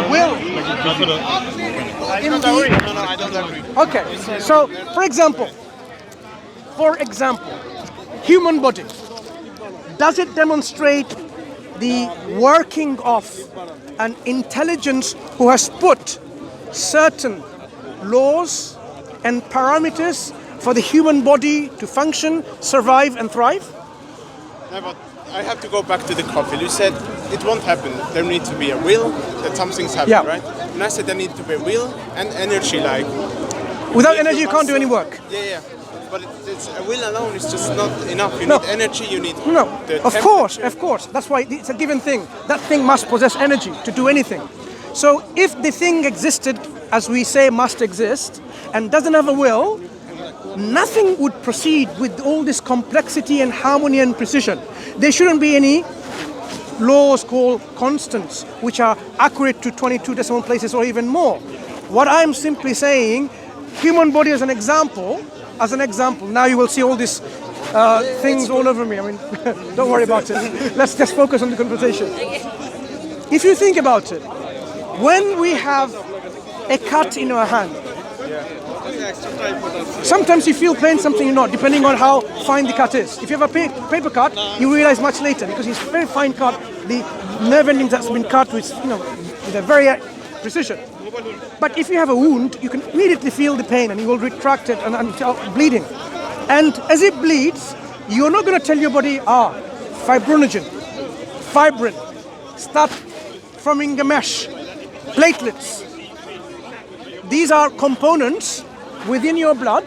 will. No, I don't agree. Okay, so for example, human body, does it demonstrate the working of an intelligence who has put certain laws and parameters for the human body to function, survive and thrive? No, but I have to go back to the coffee. You said it won't happen. There needs to be a will that something's happening, Yeah. right? And I said there needs to be a will and energy, like. Without energy you can't do any work. Yeah. But it's a will alone is just not enough. You No. need energy. You need. No, the of course. temperature. That's why it's a given thing. That thing must possess energy to do anything. So if the thing existed, as we say, must exist, and doesn't have a will, nothing would proceed with all this complexity and harmony and precision. There shouldn't be any laws called constants, which are accurate to 22 decimal places or even more. What I'm simply saying, human body as an example, now you will see all these things all over me. I mean, don't worry about it. Let's just focus on the conversation. If you think about it, when we have a cut in our hand, sometimes you feel pain, sometimes you not, depending on how fine the cut is. If you have a paper cut, you realize much later because it's a very fine cut. The nerve endings that's been cut with a very precision. But if you have a wound, you can immediately feel the pain and you will retract it and bleeding. And as it bleeds, you're not going to tell your body, fibrinogen, fibrin, start forming a mesh, platelets. These are components within your blood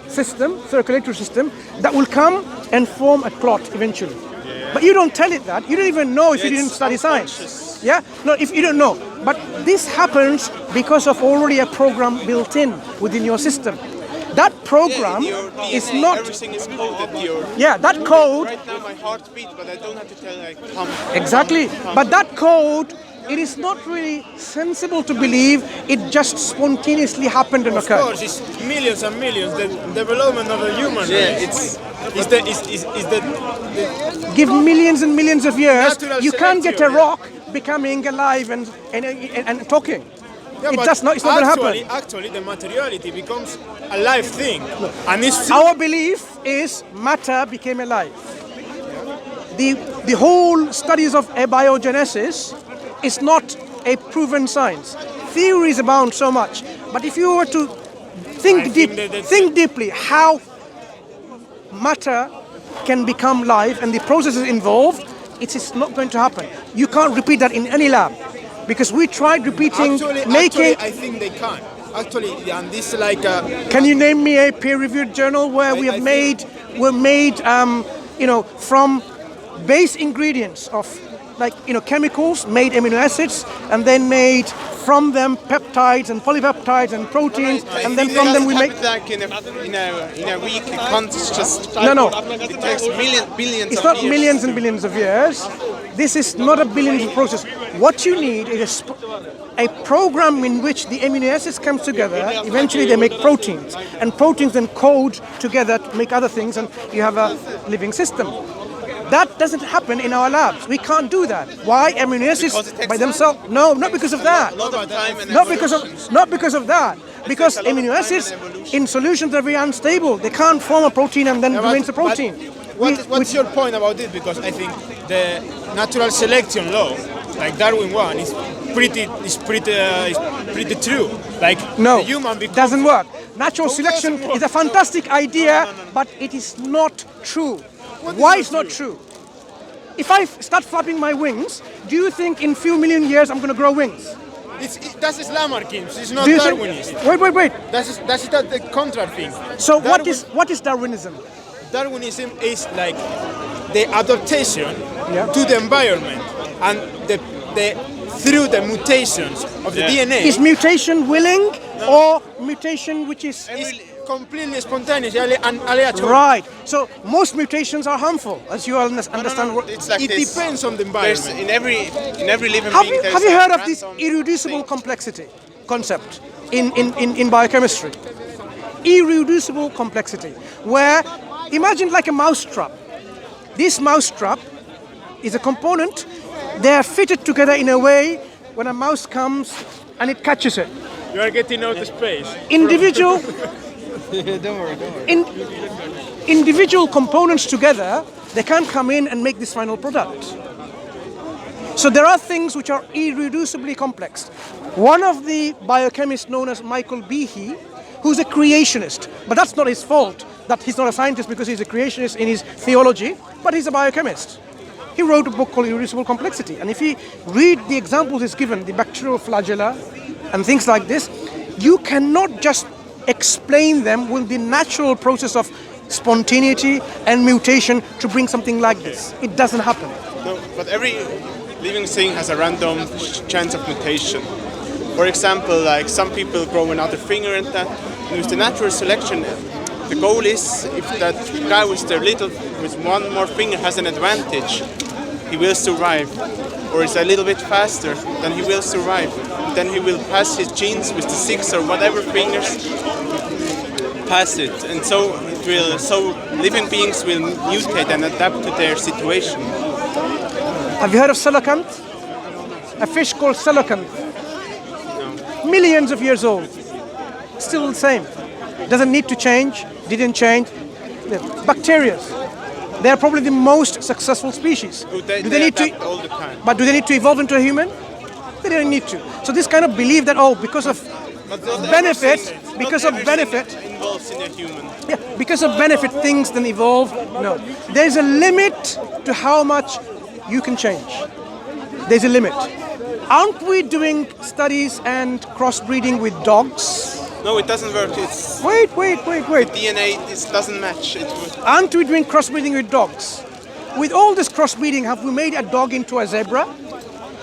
system, circulatory system, that will come and form a clot eventually. Yeah. But you don't tell it that. You don't even know if you didn't study science. Yeah? No, if you don't know. But this happens because of already a program built in within your system. That program is not. Everything is coded. That code. Right now my heart beats, but I don't have to tell Exactly. But that code, it is not really sensible to believe it just spontaneously happened and occurred. Of course, it's millions and millions. The development of a human race is the give millions and millions of years. Natural You can't get a selection, rock becoming alive and talking. Yeah, It's not going to happen. Actually, the materiality becomes a live thing, and it's Our belief is matter became alive. The whole studies of abiogenesis is not a proven science. Theories abound so much, but if you were to think deeply how matter can become live and the processes involved, it is not going to happen. You can't repeat that in any lab, because we tried repeating, Actually, I think they can. Actually, and this like. Can you name me a peer-reviewed journal where we have made from base ingredients of chemicals, made amino acids, and then made from them peptides and polypeptides and proteins, and then from them we make. Like in a week, it can't just. No. It takes billions. It's of not years. millions and billions of years. This is not a billions process. What you need is a program in which the amino acids come together. Eventually, they make proteins, and proteins then code together to make other things, and you have a living system. That doesn't happen in our labs. We can't do that. Why? Amino acids by themselves? No, not because of that. Not because of that. Because amino acids in solutions are very unstable. They can't form a protein and then remains a protein. What's your point about it? Because I think the natural selection law, like Darwin one, is pretty true. Like no, the human doesn't work. Natural selection is a fantastic idea, but it is not true. Why it's not true? If I start flapping my wings, do you think in few million years I'm going to grow wings? That's Lamarckian. It's not Darwinist. Wait. That's the contrary thing. So what is Darwinism? Darwinism is like the adaptation to the environment, and through the mutations of the DNA. Is mutation willing or mutation which is completely spontaneous and aleatory? Right. So most mutations are harmful, as you all understand. It's like it depends on the environment. In every living being. Have you heard of this irreducible complexity concept in biochemistry? Irreducible complexity, where imagine like a mousetrap. This mousetrap is a component. They are fitted together in a way when a mouse comes and it catches it. You are getting out of space. Individual, Don't worry. individual components together, they can't come in and make this final product. So there are things which are irreducibly complex. One of the biochemists known as Michael Behe, who's a creationist, but that's not his fault that he's not a scientist because he's a creationist in his theology, but he's a biochemist. He wrote a book called Irreducible Complexity, and if you read the examples he's given, the bacterial flagella and things like this, you cannot just explain them with the natural process of spontaneity and mutation to bring something like this. It doesn't happen. No, but every living thing has a random chance of mutation. For example, like some people grow another finger and that. And with the natural selection, the goal is if that guy with one more finger has an advantage, he will survive. Or is a little bit faster, then he will survive. Then he will pass his genes with the 6 or whatever fingers, pass it. And so living beings will mutate and adapt to their situation. Have you heard of coelacanth? A fish called coelacanth. No. Millions of years old. Still the same. Doesn't need to change, didn't change. Bacteria. They are probably the most successful species. They need to all the time. But do they need to evolve into a human? They don't need to. So this kind of belief that because of benefit, involves in a human. yeah, because of benefit things then evolve. No, there's a limit to how much you can change. There's a limit. Aren't we doing studies and crossbreeding with dogs? No, it doesn't work. It's Wait. DNA. This doesn't match. Aren't we doing crossbreeding with dogs? With all this crossbreeding, have we made a dog into a zebra?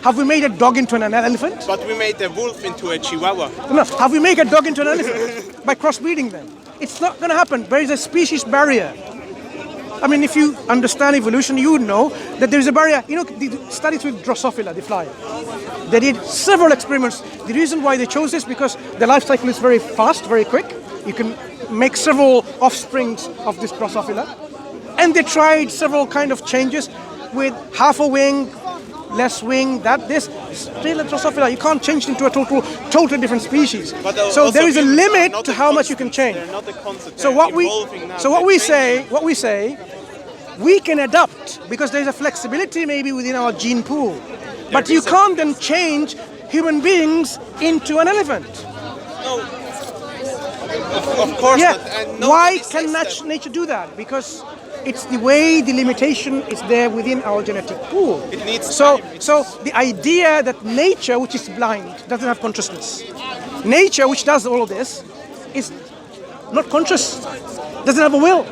Have we made a dog into an elephant? But we made a wolf into a chihuahua. No. Have we made a dog into an elephant by crossbreeding them? It's not going to happen. There is a species barrier. I mean, if you understand evolution, you would know that there is a barrier. You know, the studies with Drosophila, the fly. They did several experiments. The reason why they chose this because the life cycle is very fast, very quick. You can make several offsprings of this Drosophila. And they tried several kind of changes with half a wing, less wing, this. Still a Drosophila. You can't change it into a totally different species. So there is a limit to how much you can change. They're not the concept. So what we say, we can adapt because there's a flexibility maybe within our gene pool. But you can't then change human beings into an elephant. No. Of course Yeah. not. Why can nature do that? Because it's the way the limitation is there within our genetic pool. It needs so time. the idea that nature, which is blind, doesn't have consciousness. Nature, which does all of this, is not conscious, doesn't have a will.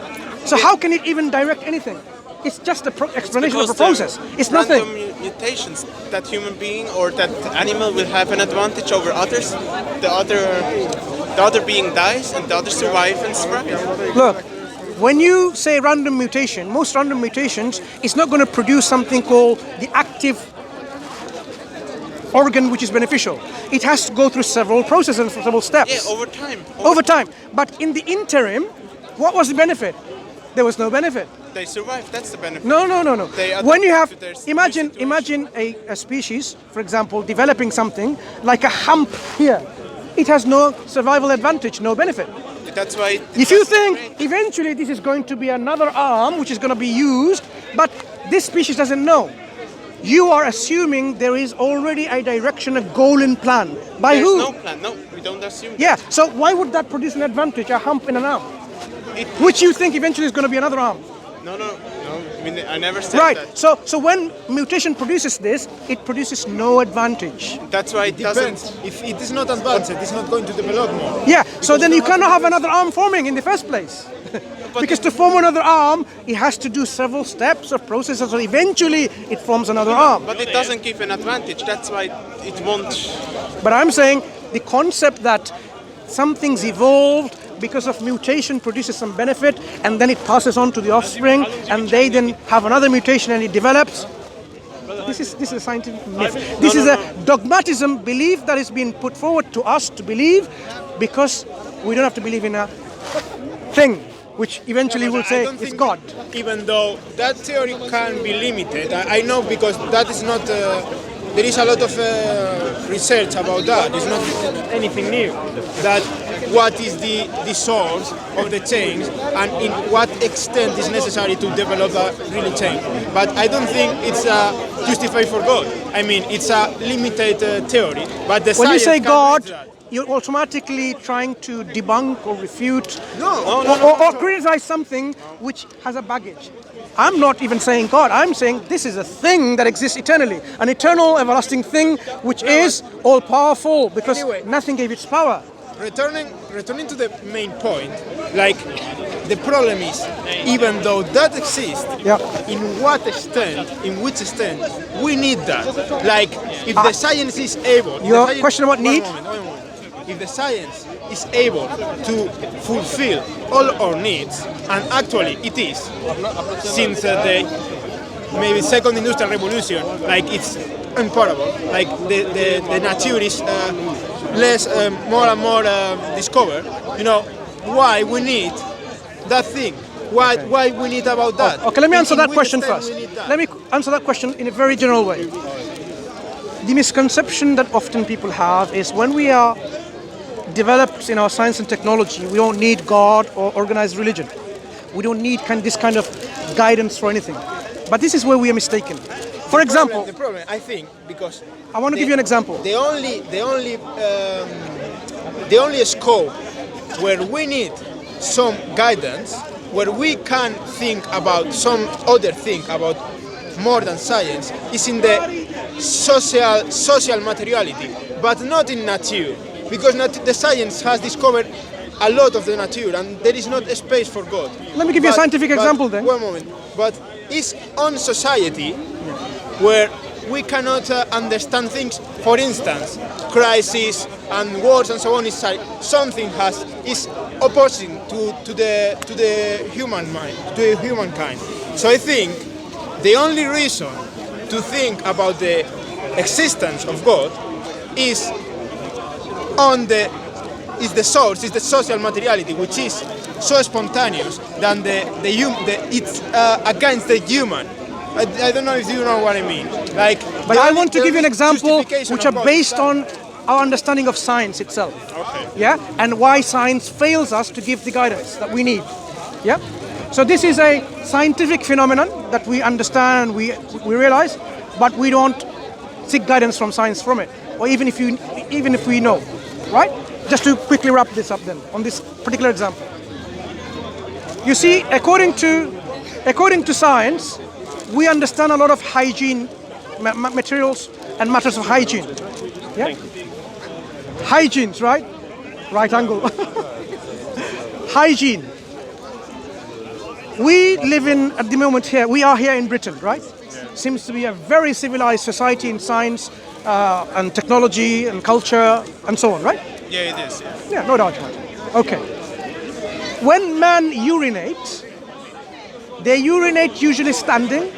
So how can it even direct anything? It's just an explanation of a process. It's nothing. Random mutations that human being or that animal will have an advantage over others. The other being dies and the other survive and spread. Look, when you say random mutation, most random mutations is not going to produce something called the active organ which is beneficial. It has to go through several processes and several steps. Yeah, over time. Over time. But in the interim, what was the benefit? There was no benefit. They survive. That's the benefit. No. When you have, imagine situation. a species, for example, developing something like a hump here. It has no survival advantage, no benefit. That's why. If you think eventually this is going to be another arm which is going to be used, but this species doesn't know, you are assuming there is already a direction, a goal and plan. By There's who? no plan. No, we don't assume. Yeah, so why would that produce an advantage, a hump in an arm? Which you think eventually is going to be another arm. No. I mean, I never said Right, that. so when mutation produces this, it produces no advantage. That's why it Depends. doesn't. If it is not advanced, it's not going to develop more. Yeah, so then you cannot have another arm forming in the first place. Because to form another arm, it has to do several steps or processes, so eventually it forms another arm. But it doesn't give an advantage. That's why it won't. But I'm saying the concept that something's evolved because of mutation produces some benefit and then it passes on to the offspring and they then have another mutation and it develops. This is a scientific myth. This is a dogmatism, belief that is being put forward to us to believe because we don't have to believe in a thing which eventually will say it's God. Even though that theory can be limited, I know because that is not there is a lot of research about that. It's not anything new. That what is the source of the change and in what extent is necessary to develop a really change. But I don't think it's justified for God. I mean, it's a limited theory. But the When you science say can God, reach that. you're automatically trying to debunk or refute No. or criticize something which has a baggage. I'm not even saying God. I'm saying this is a thing that exists eternally, an eternal, everlasting thing which is all-powerful because Anyway. nothing gave its power. Returning to the main point, like the problem is, even though that exists, Yeah. in which extent we need that. Like, if the science is able, Your the science- question about one need? moment. If the science is able to fulfill all our needs, and actually it is, since the maybe second industrial revolution, like it's unparalleled. Like the nature is less, more and more discovered. You know why we need that thing? Why we need about that? Okay, let me answer In that which question extent first. we need that? Let me answer that question in a very general way. The misconception that often people have is when we are developed in our science and technology, we don't need God or organized religion. We don't need this kind of guidance for anything. But this is where we are mistaken. For example, The problem, I think, because I want to give you an example. the only scope where we need some guidance, where we can think about some other thing about more than science, is in the social materiality, but not in nature, because the science has discovered a lot of the nature, and there is not a space for God. Let me give you a scientific example then. One moment, but it's on society where we cannot understand things. For instance, crisis and wars and so on is something is opposing to the human mind, to the humankind. So I think the only reason to think about the existence of God is the source, is the social materiality, which is so spontaneous than it's against the human. I don't know if you know what I mean. Like, But I want to give you an example justification which are of God based is on our understanding of science itself. Okay. Yeah? And why science fails us to give the guidance that we need. Yeah? So this is a scientific phenomenon that we understand and we realize, but we don't seek guidance from science from it. Or even if we know. Right? Just to quickly wrap this up then, on this particular example. You see, according to science, we understand a lot of hygiene materials and matters of hygiene. Yeah? Hygienes, right? Right angle. Hygiene. We live at the moment here, we are here in Britain, right? Seems to be a very civilized society in science and technology and culture and so on, right? Yeah, it is. Yeah. Yeah, no doubt about it. Okay. When men urinate, they urinate usually standing.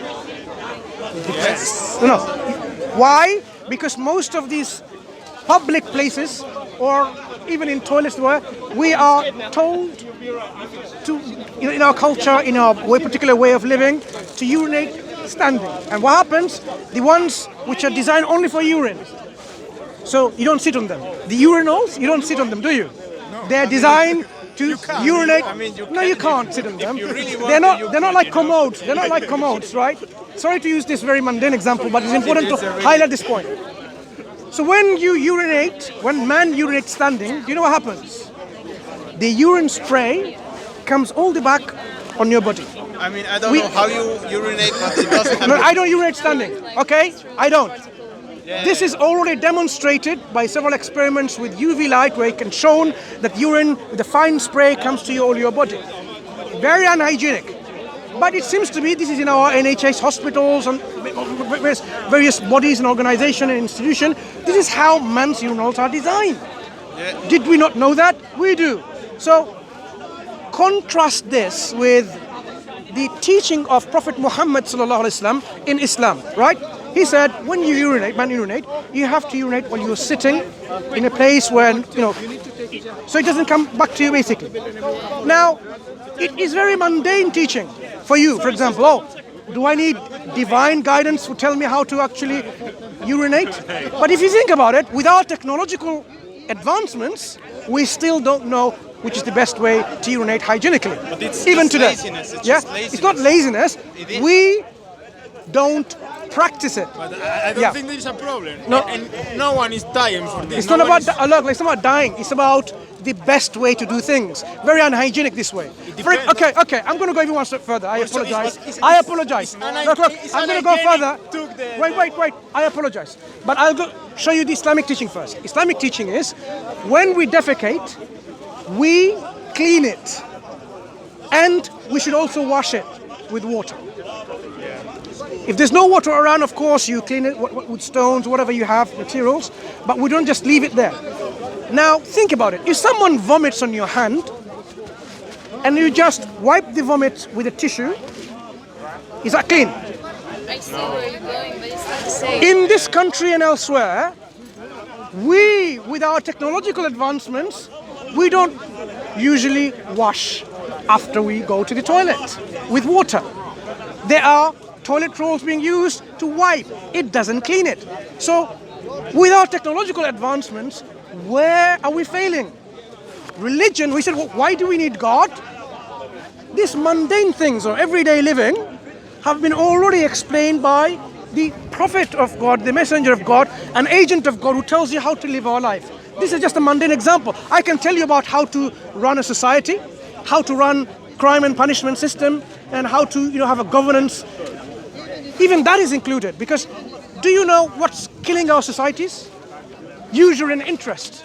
Yes. No. Why? Because most of these public places, or even in toilets, where we are told to, in our culture, in our particular way of living, to urinate standing. And what happens? The ones which are designed only for urine. So you don't sit on them. The urinals, you don't sit on them, do you? No. They're designed to urinate. No, you can't sit on them. They're not like commodes. They're not like commodes, right? Sorry to use this very mundane example, but it's important to highlight this point. So when you urinate, when man urinates standing, do you know what happens? The urine spray comes all the back on your body. I mean, I don't know how you urinate, but it doesn't happen. No, I don't urinate standing, okay? I don't. This is already demonstrated by several experiments with UV light where it can show that urine with a fine spray comes to all your body. Very unhygienic. But it seems to be this is in our NHS hospitals and various bodies and organizations and institutions. This is how men's urinals are designed. Yeah. Did we not know that? We do. So contrast this with the teaching of Prophet Muhammad ﷺ in Islam, right? He said, when you urinate, you have to urinate while you're sitting in a place where, so it doesn't come back to you basically. Now, it is very mundane teaching for you. For example, do I need divine guidance to tell me how to actually urinate. But if you think about it, without technological advancements, we still don't know which is the best way to urinate hygienically. But it's even just today. laziness, it's yeah, just laziness. it's not laziness. It is. We don't practice it. But I don't Yeah. think there is a problem. No. And no one is dying for this. It's No not one about look, it's not about dying. It's about the best way to do things. Very unhygienic this way. depends. Okay. I'm going to go even one step further. I Also, apologize. it's- I apologize. Look, it's I'm going to go further. unhygienic took the- Wait. I apologize. But I'll go show you the Islamic teaching first. Islamic teaching is when we defecate, we clean it, and we should also wash it with water. If there's no water around, of course, you clean it with stones, whatever you have, materials, but we don't just leave it there. Now, think about it. If someone vomits on your hand, and you just wipe the vomit with a tissue, is that clean? I see where you're going, but it's not the same. In this country and elsewhere, we, with our technological advancements, we don't usually wash after we go to the toilet with water. There are toilet rolls being used to wipe. It doesn't clean it. So, with our technological advancements, where are we failing? Religion, we said, well, why do we need God? These mundane things or everyday living have been already explained by the prophet of God, the messenger of God, an agent of God who tells you how to live our life. This is just a mundane example. I can tell you about how to run a society, how to run crime and punishment system, and how to have a governance. Even that is included, because do you know what's killing our societies? Usury and interest.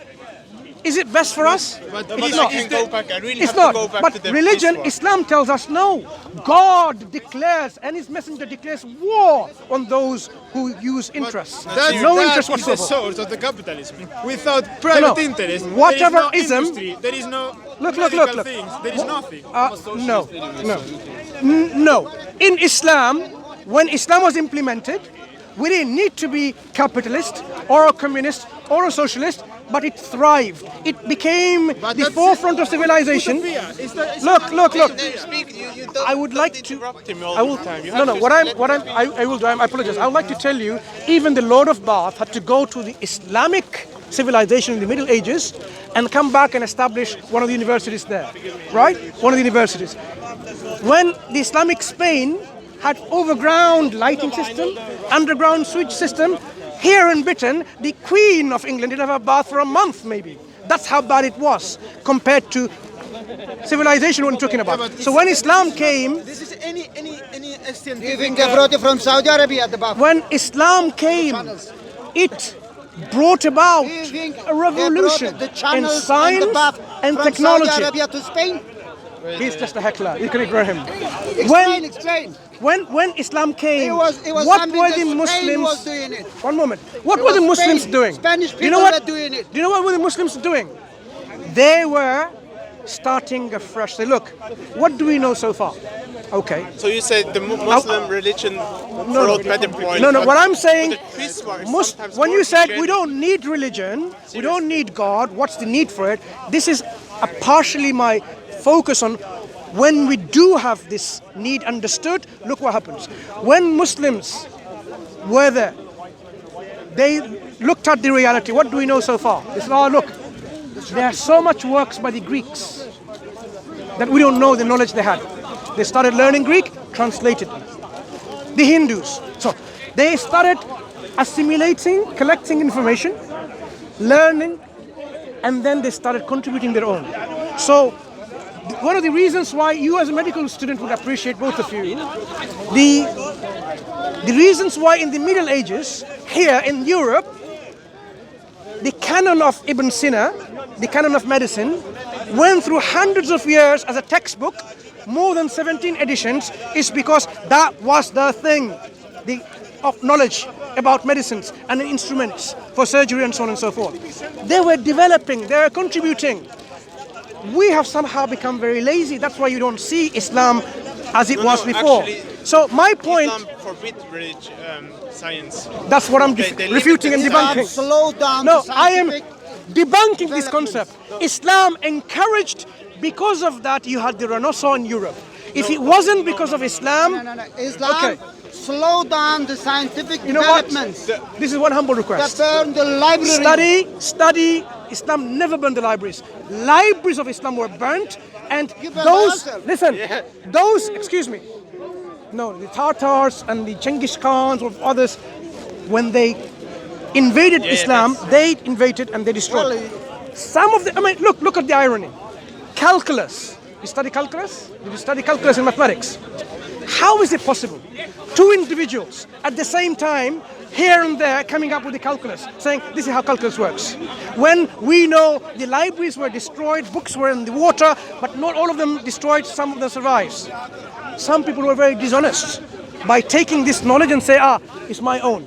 Is it best for us? But It But is I not. can go back. I really It's have to go not. back But to the religion, this one. Islam tells us no. God declares and His messenger declares war on those who use interest. That's, No that interest is the whatsoever. source of the capitalism. Without private interest, Whatever there is no ism- industry, there is no Look. medical things, there is nothing. No. In Islam, when Islam was implemented, we didn't need to be capitalist or a communist or a socialist, but it thrived. It became But the that's forefront of civilization. utopia. It's Look. You don't, I would like don't to. interrupt him all I will. the time. You No. have No. to What let I'm. I will do. I apologize. I would like to tell you, even the Lord of Bath had to go to the Islamic civilization in the Middle Ages and come back and establish one of the universities there. Right? One of the universities. When the Islamic Spain had overground lighting system, underground sewage system, here in Britain, the Queen of England didn't have a bath for a month, maybe. That's how bad it was compared to civilization we're talking about. So when Islam came, This is any extent. Do you think they brought it from Saudi Arabia at the back? when Islam came, it brought about Do you think a revolution the in channels and science the bath and from technology. Saudi Arabia to Spain? He's just a heckler. You can ignore him. Explain. When Islam came, It was what something were that the Spain Muslims? was doing it. One moment. What It were the was Muslims Spain. doing? Spanish Do you know people what? were doing it. Do you know what were the Muslims doing? They were starting afresh. Say, look, what do we know so far? Okay. So you said the Muslim religion brought better points. No. but- What I'm saying, but the Swiss were sometimes when more you said we efficient. don't need religion, we don't need God, what's the need for it? This is partially my focus on when we do have this need understood. Look what happens. When Muslims were there, they looked at the reality. What do we know so far? They said, oh, look, there are so much works by the Greeks that we don't know the knowledge they had. They started learning Greek, translated it. The Hindus. So they started assimilating, collecting information, learning, and then they started contributing their own. So one of the reasons why you as a medical student would appreciate, both of you, the reasons why in the Middle Ages, here in Europe, the canon of Ibn Sina, the canon of medicine, went through hundreds of years as a textbook, more than 17 editions, is because that was the thing, of knowledge about medicines and instruments for surgery and so on and so forth. They were developing, they were contributing. We have somehow become very lazy. That's why you don't see Islam as it was before. Actually, so my point, Islam forbid science. that's what I'm They refuting and limited debunking. Slow down No, the I am scientific debunking this concept. Islam encouraged, because of that, you had the Renaissance in Europe. If it wasn't because of Islam, Islam okay. slow down the scientific You know what? developments. This is one humble That request. burn the library. Study. Islam never burned the libraries. Libraries of Islam were burnt, and You burn those, by yourself. listen, those, excuse me, no, the Tatars and the Genghis Khans or others, when they invaded Islam, they invaded and they destroyed. Some of the, I mean, look at the irony. Calculus. You study calculus? Did you study calculus in mathematics? How is it possible? Two individuals at the same time, here and there, coming up with the calculus, saying this is how calculus works. When we know the libraries were destroyed, books were in the water, but not all of them destroyed, some of them survives. Some people were very dishonest by taking this knowledge and say, it's my own.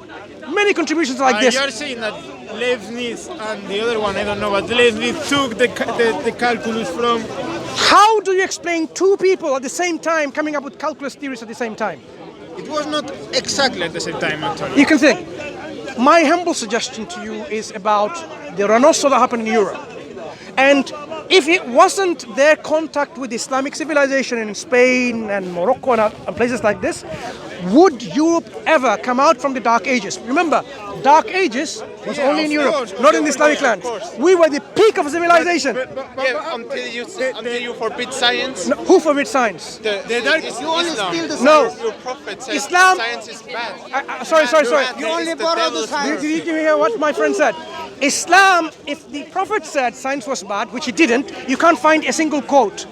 Many contributions like this. You're saying that Leibniz and the other one, I don't know, but Leibniz took the calculus from... How do you explain two people at the same time coming up with calculus theories at the same time? It was not exactly at the same time, actually. You can think. My humble suggestion to you is about the Renaissance that happened in Europe. And if it wasn't their contact with Islamic civilization in Spain and Morocco and places like this, would Europe ever come out from the Dark Ages? Remember, Dark Ages was only in Europe, not in the Islamic lands. We were the peak of civilization. Until you forbid science. No, who forbids science? You only steal the No. science. Your prophet said Islam- science is bad. Sorry. You only borrow the science. Did you hear what my friend said? Islam, if the Prophet said science was bad, which he didn't, you can't find a single quote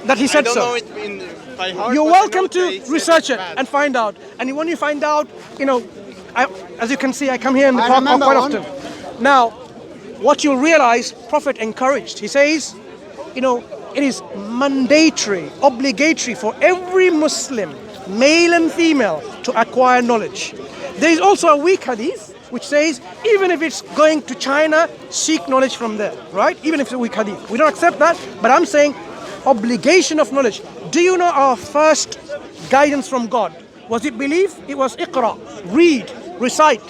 that he I said don't so. know it by heart. You're but I know welcome to they said research it's it bad. and find out. And when you find out, as you can see, I come here in the I park remember quite one. often. Now, what you'll realize, Prophet encouraged. He says, it is mandatory, obligatory for every Muslim, male and female, to acquire knowledge. There is also a weak hadith which says, even if it's going to China, seek knowledge from there, right? Even if it's a weak hadith. We don't accept that, but I'm saying obligation of knowledge. Do you know our first guidance from God? Was it belief? It was iqra, read, recite.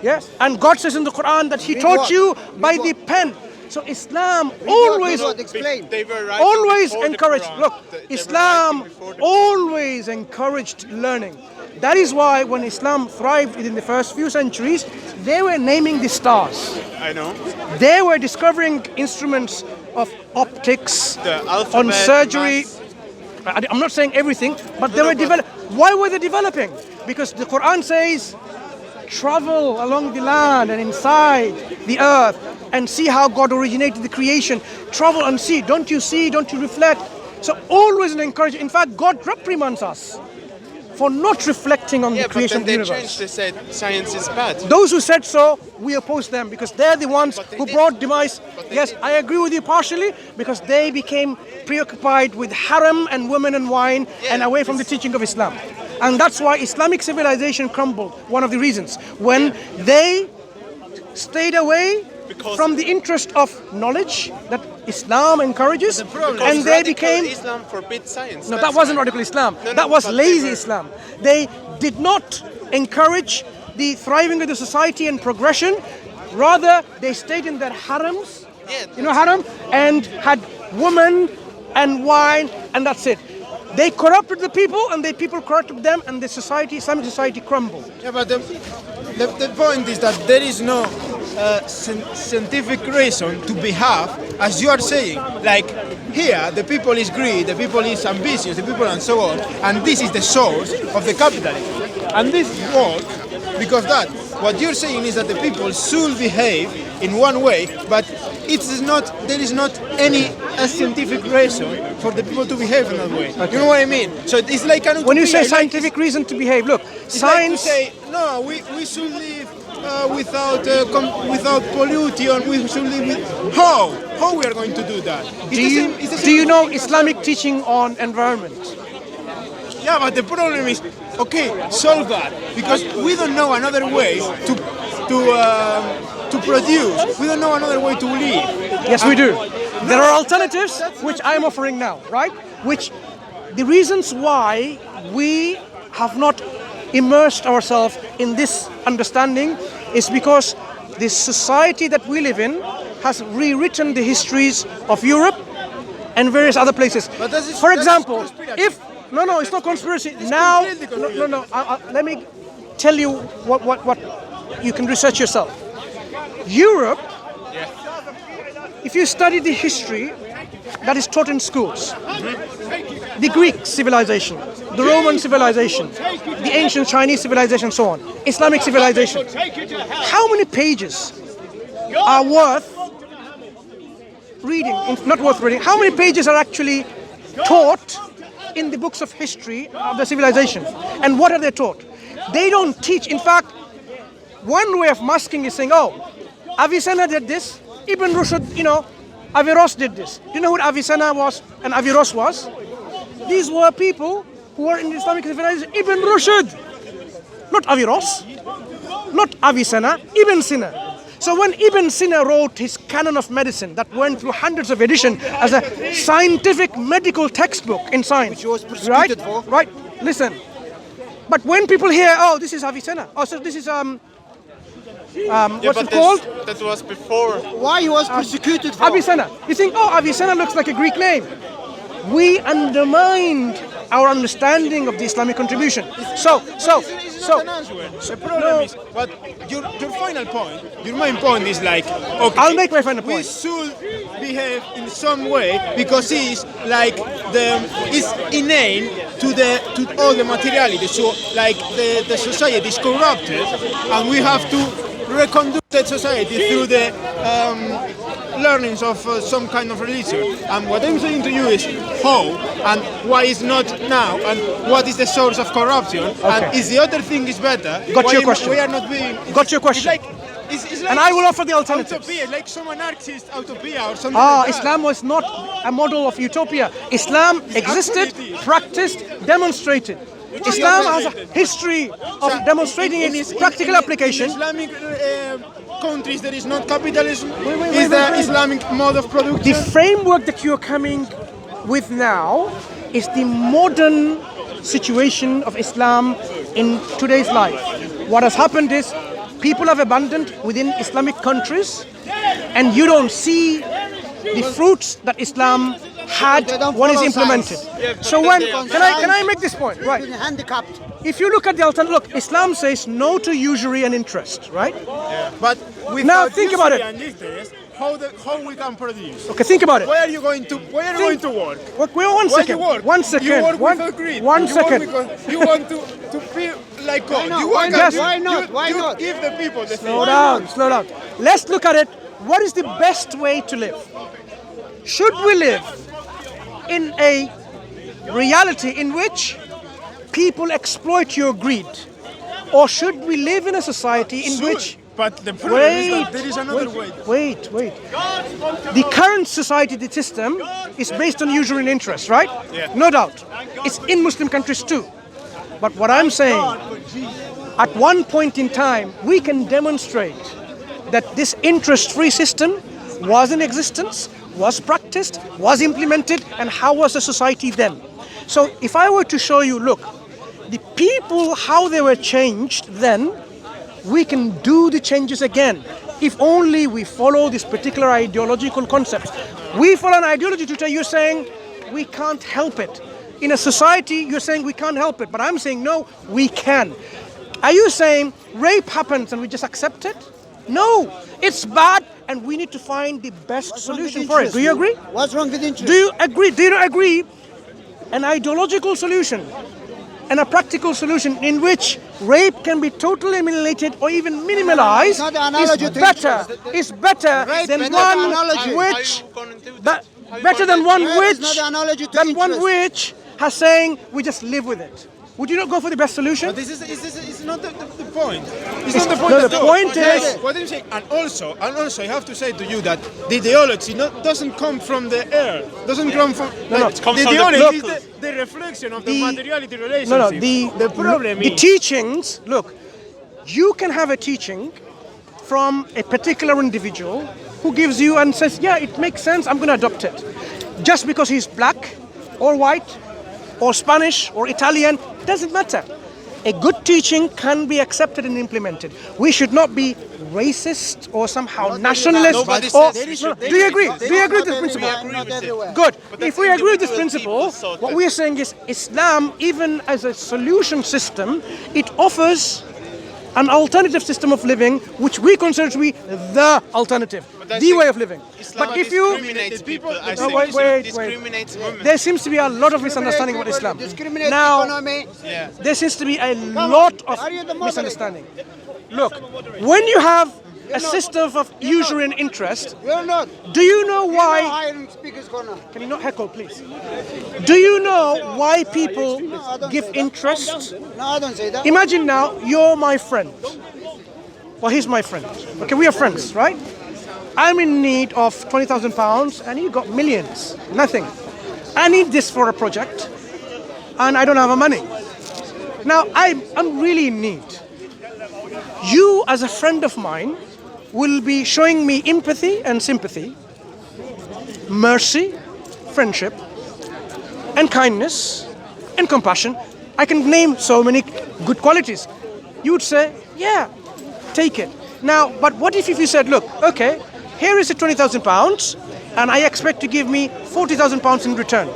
Yes? And God says in the Quran that He taught what? you Read by what? the pen. So Islam Read always what? Explain. They were writing always before the encouraged. Quran. Look, They were Islam writing before the Quran. always encouraged learning. That is why when Islam thrived in the first few centuries, they were naming the stars. I know. They were discovering instruments of optics, The alphabet, on surgery. maths. I'm not saying everything, but they were developing. Why were they developing? Because the Quran says, travel along the land and inside the earth and see how God originated the creation. Travel and see. Don't you see? Don't you reflect? So always an encouragement. In fact, God reprimands us for not reflecting on the But creation then of the they universe. changed. They said science is bad. Those who said so, we oppose them because they're the ones But they who did. brought demise. But they Yes, did. I agree with you partially because they became preoccupied with haram and women and wine and away from the teaching of Islam. And that's why Islamic civilization crumbled, one of the reasons. When they stayed away from the interest of knowledge that Islam encourages, and they Radical became... Islam forbids science. No, That's that wasn't why. radical Islam. No, That was but they lazy were- Islam. They did not encourage the thriving of the society and progression. Rather, they stayed in their harems, haram, and had women and wine, and that's it. They corrupted the people, and the people corrupted them, and the society, Islamic society, crumbled. Yeah, but the point is that there is no scientific reason to behave as you are saying. Like here, the people is greed, the people is ambitious, the people and so on, and this is the source of the capitalism. And this works because that what you're saying is that the people should behave in one way, but there is not any scientific reason for the people to behave in that way. You know what I mean? So it's like an When you utopia, say it's like- scientific reason to behave, look, it's science... like to say, no, we should live without pollution. We should live with how we are going to do that? Do you know Islamic teaching on environment? Yeah, but the problem is, okay, solve that because we don't know another way to produce. We don't know another way to live. Yes, we do. There are alternatives, which I'm offering now, right? Which the reasons why we have not immersed ourselves in this understanding is because the society that we live in has rewritten the histories of Europe and various other places. But that is- For that is example, conspiracy. if No, it's not conspiracy. Now, no. Let me tell you what you can research yourself. Europe, if you study the history that is taught in schools, the Greek civilization, the Roman civilization, the ancient Chinese civilization, so on, Islamic civilization, how many pages are worth reading, not worth reading, how many pages are actually taught in the books of history of the civilization? And what are they taught? They don't teach. In fact, one way of masking is saying, oh, Avicenna did this, Ibn Rushd, Averroes did this. Do you know who Avicenna was and Averroes was? These were people who were in the Islamic civilization. Ibn Rushd, not Averroes, not Avicenna, Ibn Sina. So when Ibn Sina wrote his Canon of Medicine that went through hundreds of editions as a scientific medical textbook in science, Which was persecuted for. Right, listen. But when people hear, oh, this is Avicenna, oh, so this is what's it called? That was before. Why he was persecuted for? Avicenna. You think, oh, Avicenna looks like a Greek name. We undermined our understanding of the Islamic contribution. It's not an answer. The problem is, but your final point, your main point is like, okay, I'll make my final we point. should behave in some way because it's like it's innate to all the materiality. So like the society is corrupted, and we have to reconduct that society through the learnings of some kind of religion. And what I'm saying to you is how and why is not now, and what is the source of corruption, and is the other thing is better. Got your question. We are not being. Got your question. It's like And I will offer the alternatives. Utopia, like some anarchist utopia or something. Ah, like that. Islam was not a model of utopia. Islam existed, Actually it is. practiced, demonstrated. Islam has a history of demonstrating its practical application. In Islamic countries, there is not capitalism. wait, Is the wait. Islamic mode of The production? framework that you're coming with now is the modern situation of Islam in today's life. What has happened is people have abandoned within Islamic countries, and you don't see the fruits that Islam had They don't when it's follow implemented. science. So when can I make this point? Right. Been handicapped. If you look at the alternative, look, Islam says no to usury and interest, right? But Now without think about it. usury and interest, how we can produce? Okay, think about it. Where are you going to? Where are you going to work? Wait, one Where second. you work? One second. You work One- without greed. one You work second. because you want to feel like God. not? You Why want not? to- Why not? you- Why you not? give the people the Slow thing. down. Let's look at it. What is the best way to live? Should we live in a reality in which people exploit your greed? Or should we live in a society in which... But the problem is that there is another way. Wait. The current society, the system, is based on usury and interest, right? Yeah. No doubt. It's in Muslim countries too. But what I'm saying, at one point in time, we can demonstrate that this interest-free system was in existence, was practiced, was implemented, and how was the society then? So if I were to show you, look, the people, how they were changed then, we can do the changes again if only we follow this particular ideological concept. We follow an ideology today, you're saying we can't help it. In a society, you're saying we can't help it, but I'm saying no, we can. Are you saying rape happens and we just accept it? No, it's bad and we need to find the best solution for it. Do you agree? What's wrong with interest? Do you agree? Do you not agree? An ideological solution and a practical solution in which rape can be totally eliminated or even minimalized It's not an analogy is to better. interest. Is better Rape than is not an one analogy. which How you gonna do that that? How you better gonna than do one that? Rape is which not an analogy to than one interest. which has saying we just live with it. Would you not go for the best solution? But this is not the point. It's not the point. no, at the all. point is- What I'm saying, and also, I have to say to you that the ideology doesn't come from the air. Doesn't come from. No. the comes from the ideology people. is the reflection of the, The- materiality relationship. The problem the is teachings. Look, you can have a teaching from a particular individual who gives you and says, yeah, it makes sense, I'm going to adopt it. Just because he's black or white or Spanish or Italian, doesn't matter. A good teaching can be accepted and implemented. We should not be racist or somehow nationalist. Nobody Or, says we should do you agree? Do you agree with this Not principle? everywhere, not everywhere. Good. But If that's we agree with this individual principle, people thought what that- we are saying is Islam, even as a solution system, it offers an alternative system of living which we consider to be the alternative, I the think way of living. Islam But if you discriminates people, I No, think wait. discriminates women. there seems to be a lot of misunderstanding about Islam. Discriminate Now, economy. Yeah. there seems to be a lot of Are you the moderator? misunderstanding. Look, when you have a system of usury and interest, You're not. do you know You're why? not hiring speakers corner. Can you not heckle, please? Do you know why people give interest? No, I don't say that. Imagine now you're my friend. Well, he's my friend. Okay, we are friends, right? I'm in need of £20,000 and you got millions. Nothing. I need this for a project and I don't have the money. Now, I'm really in need. You, as a friend of mine, will be showing me empathy and sympathy, mercy, friendship, and kindness, and compassion. I can name so many good qualities. You would say, yeah, take it. Now, but what if you said, look, okay, here is the £20,000 and I expect to give me £40,000 in return.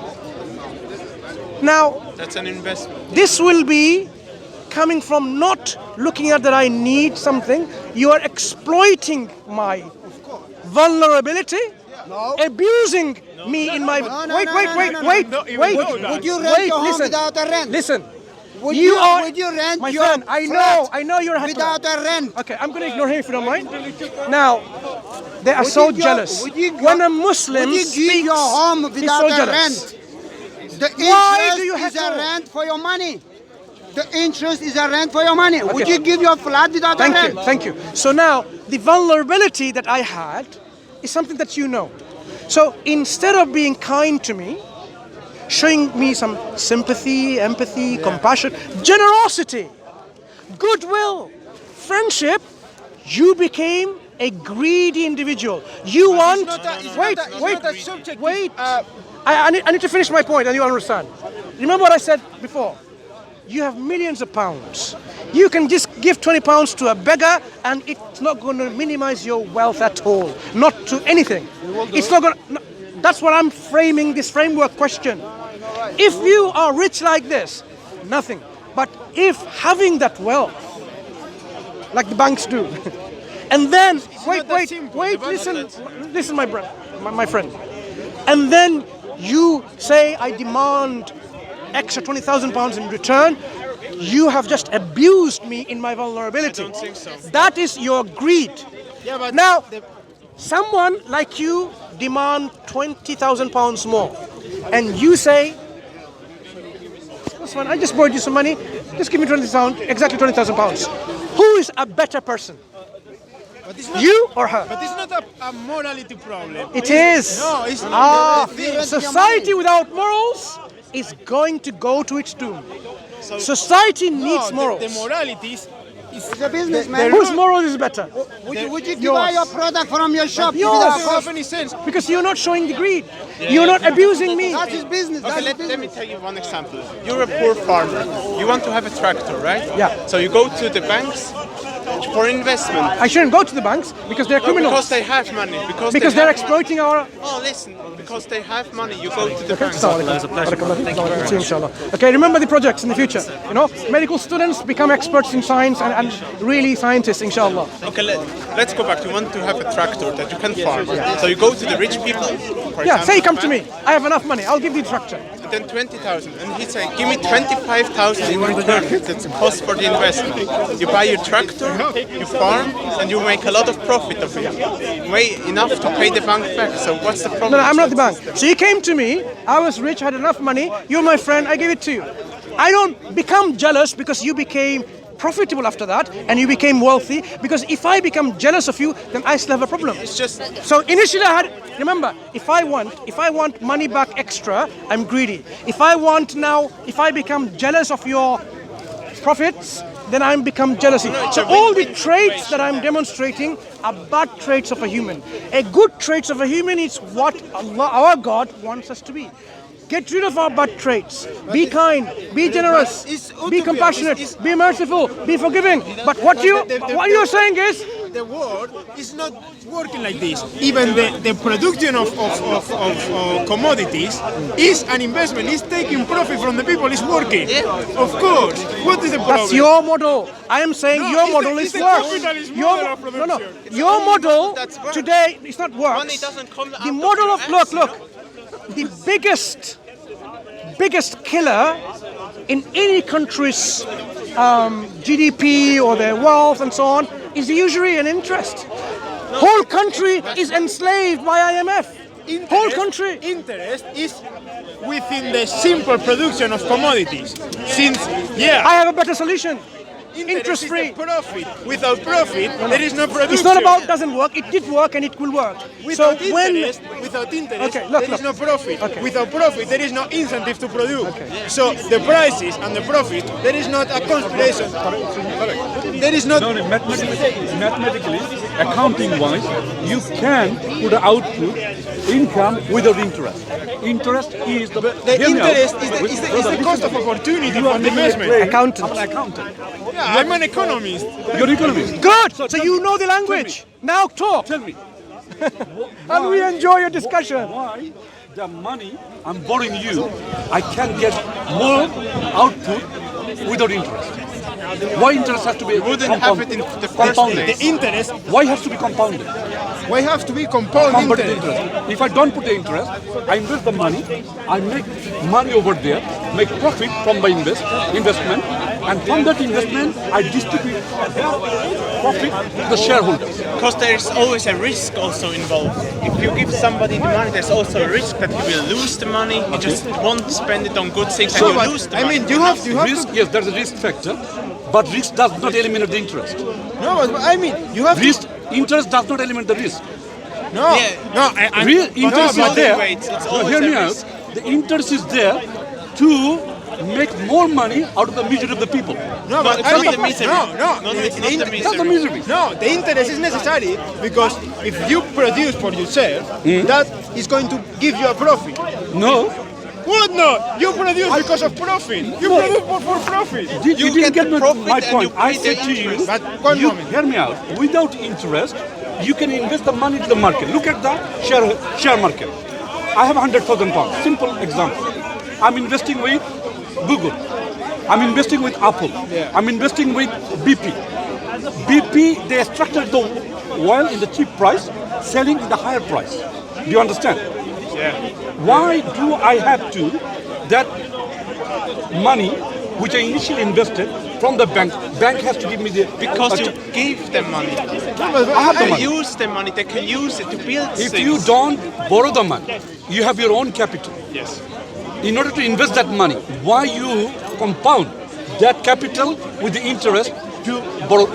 Now, That's an investment. this will be coming from not looking at that I need something. You are exploiting my vulnerability, abusing me in my... Wait. Would you rent your home listen. without a rent? Listen. Would you are... Would you rent my your friend, flat I know you're a heckler. without a rent? Okay, I'm going to ignore him if you don't mind. Now, they are Would so you go- jealous. would you go- When a Muslim Would you speaks, give your home he's without so a jealous. rent? The Why interest do you is a heckle? rent for your money. The interest is a rent for your money. Would Okay. you give your flat without a rent? Thank you. So now, the vulnerability that I had is something that you know. So instead of being kind to me, showing me some sympathy, empathy, compassion, generosity, goodwill, friendship, you became a greedy individual. You want... Wait. I need to finish my point and you understand. Remember what I said before? You have millions of pounds. You can just give £20 to a beggar and it's not going to minimize your wealth at all. Not to anything. It's not going to... That's what I'm framing this framework question. If you are rich like this, nothing. But if having that wealth, like the banks do, and then, listen, my friend. And then you say, I demand extra £20,000 in return, you have just abused me in my vulnerability. I don't think so. That is your greed. Yeah, but Now, someone like you demand £20,000 more, and you say, that's fine, I just borrowed you some money, just give me exactly £20,000. Who is a better person? But it's not, You or her? But it's not a morality problem. It is. No, it's not. Society without morals is going to go to its doom. Society needs morals. The morality is It's a businessman. Whose moral is better? Would you Yours. buy your product from your shop Yours. without doesn't have cost? any sense. Because you're not showing the greed. You're not abusing me. That's his business. Okay, That's his let me business. tell you one example. You're a poor farmer. You want to have a tractor, right? Yeah. So you go to the banks for investment. I shouldn't go to the banks because they're criminals. Because they have money. Because Because they they're have exploiting our... Oh, listen. Because they have money, you go to the banks. See you, inshallah. Okay, remember the projects in the future. You know, medical students become experts in science and really scientists, inshallah. Okay, let's go back. You want to have a tractor that you can farm. So you go to the rich people. For Yeah, example, say come to bank, me. I have enough money. I'll give you the tractor. Then 20,000, and he say, give me 25,000 in return. That's the cost for the investment. You buy your tractor, you farm, and you make a lot of profit of it. Way enough to pay the bank back. So what's the problem? No, I'm not the bank. So you came to me. I was rich, had enough money. You're my friend. I gave it to you. I don't become jealous because you became profitable after that and you became wealthy, because if I become jealous of you, then I still have a problem. It's just So initially I had, remember, if I want money back extra, I'm greedy. If I become jealous of your profits, then I become jealousy. So all the traits that I'm demonstrating are bad traits of a human. A good traits of a human is what Allah, our God, wants us to be. Get rid of our bad traits. Be kind. Be generous. it's Be utopia. compassionate. It's- Be merciful. Be forgiving. But what you're saying is, the world is not working like this. Even the production of commodities is an investment. It's taking profit from the people. It's working. Of course. What is the problem? that's your model. I am saying No, your it's model the- is it's the worse. capitalist Your model of no, no. production. Your model That's worse. today is not worse. Money doesn't come out The of model your of ass, look. The biggest killer in any country's GDP or their wealth and so on is the usury and interest. Whole country is enslaved by IMF. Whole country. Interest is within the simple production of commodities. Since, I have a better solution. interest Interest-free. is the profit. Without profit, there is no production. It's not about doesn't work. It did work and it will work. Without So when interest, Okay, there is no profit. Okay. Without profit, there is no incentive to produce. So the prices and the profit, there is not a conspiration. There is not. No, mathematically, accounting-wise, you can put an output, income without interest. Interest is the The interest is the cost of opportunity You are for the making a investment. claim. Accountant. I'm an accountant. Yeah, I'm an economist. You're an economist. Good. So you know the language. Now talk. Tell me, And we enjoy your discussion. why the money I'm borrowing you, I can get more output without interest? Why interest has to be wouldn't have it in the first compounded? place. The interest, Why has to be compounded? why have to be compound Compounded interest? interest. If I don't put the interest, I invest the money, I make money over there, make profit from my investment, and from that investment, I distribute profit to the shareholders. Because there's always a risk also involved. If you give somebody the money, there's also a risk that he will lose the money. He just won't spend it on good things, and you lose the money. you have Risk, yes, there's a risk factor, but risk does not eliminate the interest. no, but you have Risk, interest does not eliminate the risk. no, Yeah. no. Real interest but is there. it's No, always hear a me out. risk. The interest is there to make more money out of the misery of the people. No, But it's I not mean, the misery. No, No, it's not the That's the misery. misery. No, the interest is necessary because if you produce for yourself, that is going to give you a profit. No, What no? You produce because of profit. You produce for profit. you You didn't get get the profit my and point. you I pay said the to you, interest. But one you moment. hear me out. Without interest, you can invest the money to the market. Look at the share market. I have 100,000 pounds. Simple example. I'm investing with Google. I'm investing with Apple. I'm investing with BP. BP, they extracted the oil in the cheap price, selling in the higher price. Do you understand? Yeah. Why do I have to, that money which I initially invested from the bank has to give me the... Because you gave them money. I have the They money. use the money, they can use it to build If things. you don't borrow the money, you have your own capital. Yes. In order to invest that money, why you compound that capital with the interest to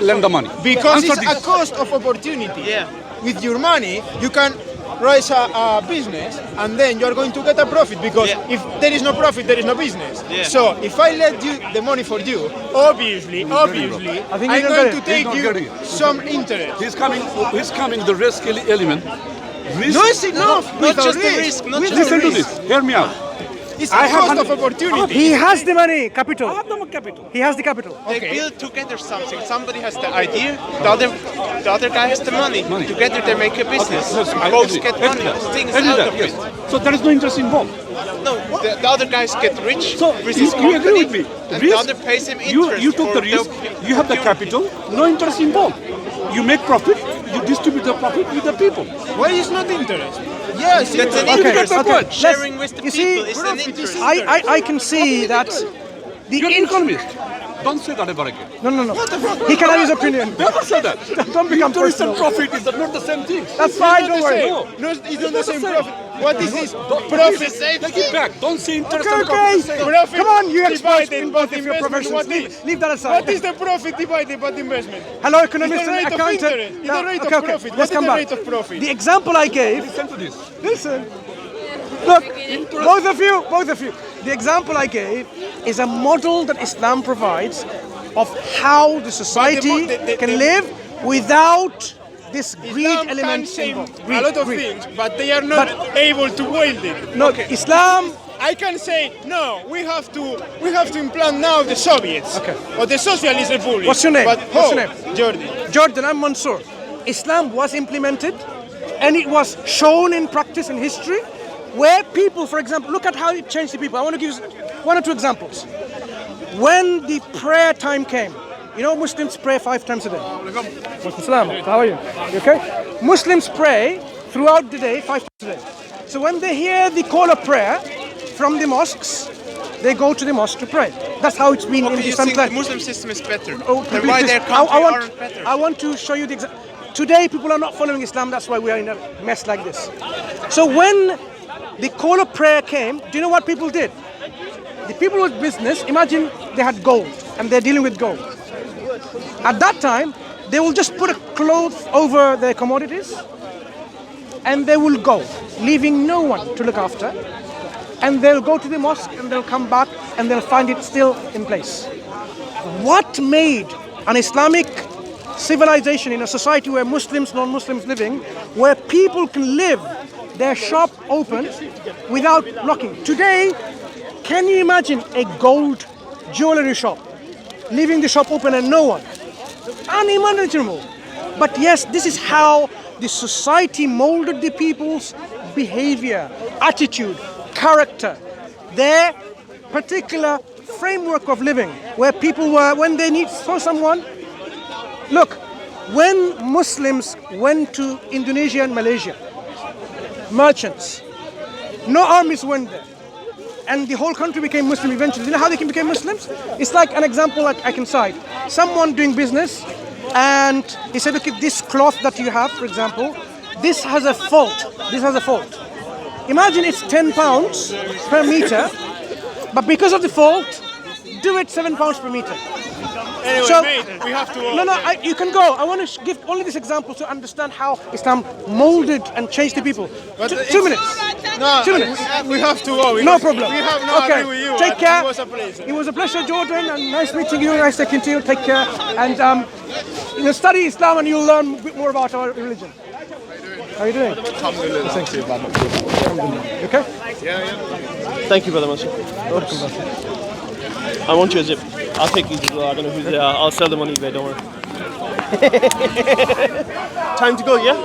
lend the money? Because Answer it's a this. cost of opportunity. Yeah. With your money, you can raise a business and then you are going to get a profit because Yeah. if there is no profit, there is no business. Yeah. So if I let you the money for you, obviously, I think I'm he's not going getting to it. take He's not you getting it. some interest. He's coming the risk element. Risk, No, it's enough. Not without just the risk, not Without just listen to risk. this. Hear me out. It's I a have cost of 100 opportunity. He has the money, capital. I have the capital. He has the capital. They Okay. build together something. Somebody has the idea, the other guy has the money. Money. Together they make a business. Yes, I Both agree. get Agree money. that. Things Agree out that, of yes. it. So there is no interest involved. No, the other guys get rich So with you, his you agree company, with me? and the other pays him interest. You took for the risk. the You have the opportunity. capital. No interest involved. You make profit. You distribute the profit with the people. Why is not interest? Yes, That's an Okay, interest. okay. Sharing with the You see, people is an interest. I can see that the You're an economist. Don't say that ever again. No. He can have his opinion. Never say that. Don't become Interest and personal. profit is not the same thing. That's fine. Don't worry. No. No, it's not the same same. profit. What is this? Don't- Profit. Take it back. Don't say interest Okay, and profit. is the okay. same. Profit Come on, you experts divided in both by of your investment. professions. What Leave that aside. What is the profit divided by the investment? Hello, economist It's the and rate of accountant. interest. It's the rate of okay. profit. Let's What is come the back. rate of profit? The example I gave. Listen to this. Listen. Look, both of you. The example I gave is a model that Islam provides of how the society can live without this greed Islam element can say involved. a lot of Greed. things, but they are not able to wield it. No, Islam I can say no. We have to implant now the Soviets or the Socialist Republic. What's your name? But What's your name? Jordan. Jordan, I'm Mansur. Islam was implemented and it was shown in practice in history where people, for example, look at how it changed the people. I want to give you one or two examples. When the prayer time came, you know Muslims pray 5 times a day. Salam. How are you? You okay? Muslims pray throughout the day 5 times a day. So when they hear the call of prayer from the mosques, they go to the mosque to pray. That's how it's been in the You Islam think life. the Muslim system is better? Oh, Then why their country aren't better? I want to show you the example. Today, people are not following Islam. That's why we are in a mess like this. So when the call of prayer came, do you know what people did? The people with business, imagine they had gold and they're dealing with gold. At that time, they will just put a cloth over their commodities and they will go, leaving no one to look after. And they'll go to the mosque and they'll come back and they'll find it still in place. What made an Islamic civilization in a society where Muslims, non-Muslims living, where people can live their shop open without knocking? Today, can you imagine a gold jewelry shop leaving the shop open and no one? Unimaginable. But yes, this is how the society molded the people's behavior, attitude, character, their particular framework of living, where people were, when they saw someone. Look, when Muslims went to Indonesia and Malaysia, merchants, no armies went there, and the whole country became Muslim eventually. You know how they became Muslims? It's like an example like I can cite. Someone doing business, and he said, look at this cloth that you have, for example, this has a fault. This has a fault. Imagine it's 10 pounds per meter, but because of the fault, do it 7 pounds per meter. Anyway, So- mate, we have to. You can go. I want to give only this example to understand how Islam molded and changed the people. But 2 minutes. No, 2 minutes. we have to go. No because problem. We have no Okay. agree with you. Take care. It was a pleasure. It was a pleasure, Jordan, and nice meeting you. Nice talking to you. Take care. And study Islam, and you'll learn a bit more about our religion. How are you doing? Alhamdulillah. Thank you. You okay? Thank you, Brother Mansur. Welcome, brother. I want you as if I'll take these as well. I don't know who's there. I'll sell them on eBay, don't worry. Time to go, yeah?